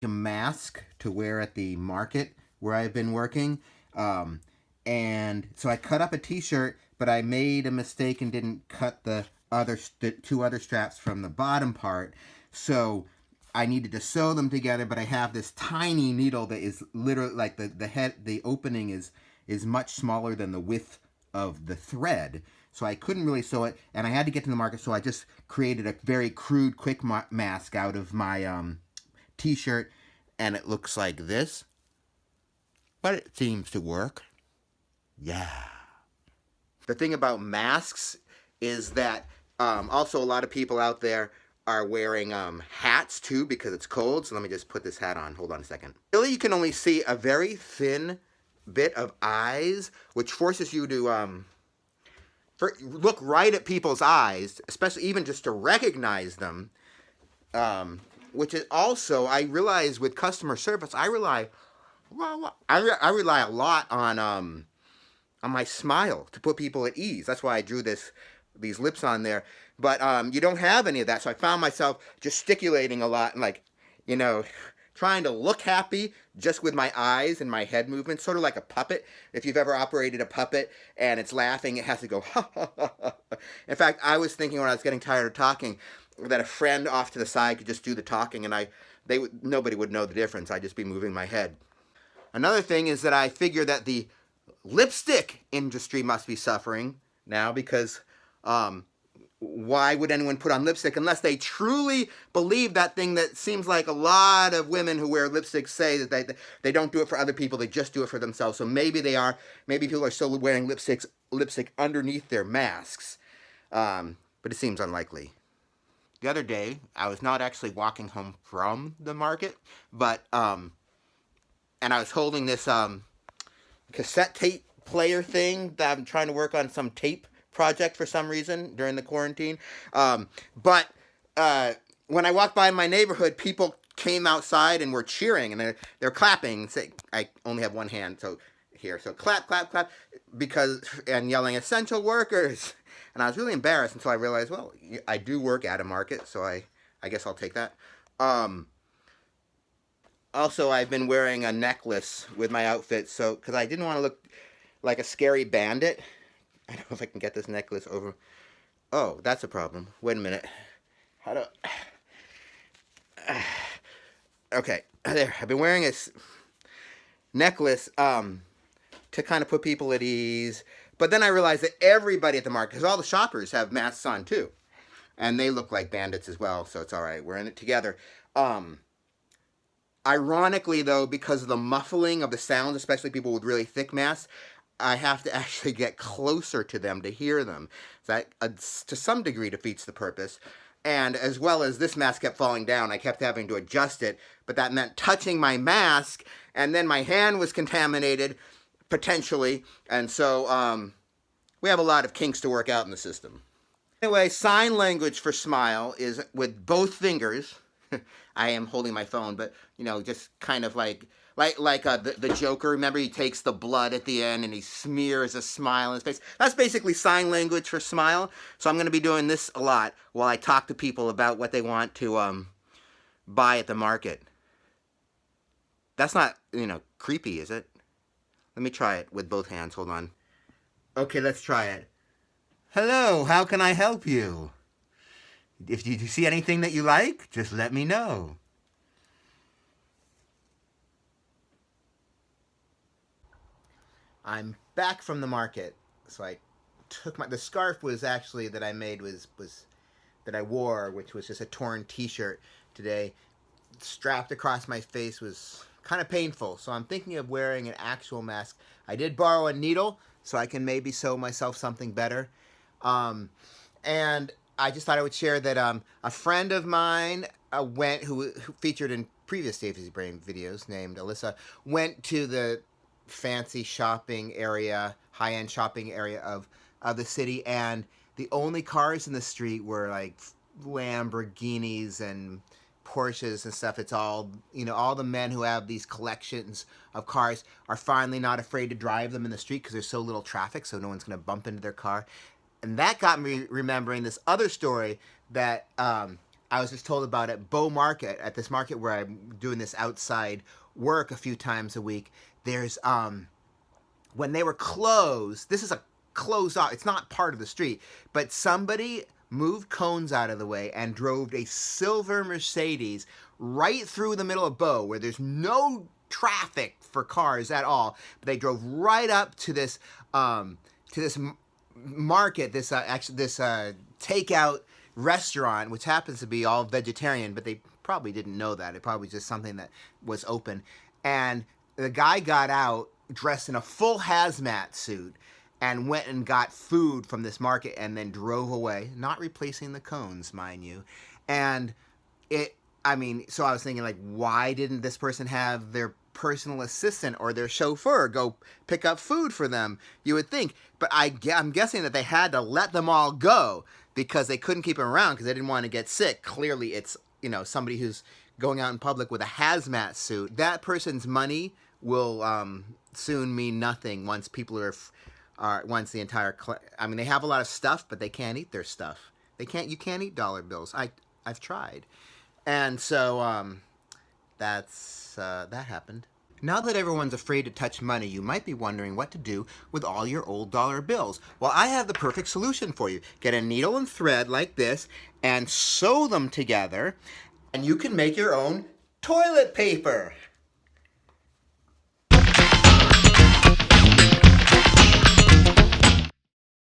a mask to wear at the market where I've been working. Um, and so I cut up a t-shirt, but I made a mistake and didn't cut the two other straps from the bottom part. So I needed to sew them together, but I have this tiny needle that is literally like the opening is much smaller than the width of the thread. So I couldn't really sew it, and I had to get to the market, so I just created a very crude, quick mask out of my t-shirt, and it looks like this, but it seems to work. Yeah. The thing about masks is that also a lot of people out there are wearing hats too because it's cold. So let me just put this hat on. Hold on a second. Really, you can only see a very thin bit of eyes, which forces you to look right at people's eyes, especially even just to recognize them. Which is also, I realize with customer service, I rely a lot on my smile to put people at ease. That's why I drew these lips on there. But you don't have any of that, so I found myself gesticulating a lot and you know, trying to look happy just with my eyes and my head movements, sort of like a puppet. If you've ever operated a puppet and it's laughing, it has to go ha ha ha ha. In fact, I was thinking when I was getting tired of talking that a friend off to the side could just do the talking, and nobody would know the difference. I'd just be moving my head. Another thing is that I figure that the lipstick industry must be suffering now because why would anyone put on lipstick unless they truly believe that thing that seems like a lot of women who wear lipstick say that they don't do it for other people, they just do it for themselves. So maybe people are still wearing lipstick underneath their masks, but it seems unlikely. The other day, I was not actually walking home from the market, but and I was holding this cassette tape player thing that I'm trying to work on some tape project for some reason during the quarantine. But when I walked by my neighborhood, people came outside and were cheering and they're clapping. Say, I only have one hand, so here, so clap, clap, clap, and yelling essential workers. And I was really embarrassed until I realized, well, I do work at a market, so I guess I'll take that. Also, I've been wearing a necklace with my outfit, so because I didn't want to look like a scary bandit. I don't know if I can get this necklace over. Oh, that's a problem. Wait a minute. How do? Okay, there. I've been wearing a necklace to kind of put people at ease, but then I realized that everybody at the market, because all the shoppers have masks on too, and they look like bandits as well. So it's all right. We're in it together. Ironically, though, because of the muffling of the sounds, especially people with really thick masks, I have to actually get closer to them to hear them. That, to some degree, defeats the purpose. And as well as this mask kept falling down, I kept having to adjust it. But that meant touching my mask, and then my hand was contaminated, potentially. And so we have a lot of kinks to work out in the system. Anyway, sign language for smile is with both fingers. I am holding my phone, but just kind of like the Joker. Remember, he takes the blood at the end and he smears a smile in his face. That's basically sign language for smile. So I'm going to be doing this a lot while I talk to people about what they want to buy at the market. That's not creepy, is it? Let me try it with both hands. Hold on. Okay, let's try it. Hello, how can I help you? If you see anything that you like, just let me know. I'm back from the market. So I took the scarf was actually that I made was that I wore, which was just a torn t-shirt today. Strapped across my face was kind of painful. So I'm thinking of wearing an actual mask. I did borrow a needle so I can maybe sew myself something better. And I just thought I would share that a friend of mine who featured in previous Dave's Brain videos, named Alyssa, went to the fancy shopping area, high-end shopping area of the city, and the only cars in the street were like Lamborghinis and Porsches and stuff. It's all, all the men who have these collections of cars are finally not afraid to drive them in the street because there's so little traffic, so no one's going to bump into their car. And that got me remembering this other story that I was just told about at Bow Market, at this market where I'm doing this outside work a few times a week. There's when they were closed, this is a closed off, it's not part of the street, but somebody moved cones out of the way and drove a silver Mercedes right through the middle of Bow, where there's no traffic for cars at all. But they drove right up to this market, this takeout restaurant, which happens to be all vegetarian, but they probably didn't know that. It probably was just something that was open. And the guy got out dressed in a full hazmat suit and went and got food from this market and then drove away, not replacing the cones, mind you. And so I was thinking, like, why didn't this person have their personal assistant or their chauffeur go pick up food for them? You would think. But I'm guessing that they had to let them all go because they couldn't keep them around because they didn't want to get sick. Clearly, it's, somebody who's going out in public with a hazmat suit. That person's money will soon mean nothing once people once the entire they have a lot of stuff, but they can't eat their stuff. You can't eat dollar bills. I've tried. And so that happened. Now that everyone's afraid to touch money, you might be wondering what to do with all your old dollar bills. Well, I have the perfect solution for you. Get a needle and thread like this and sew them together, and you can make your own toilet paper.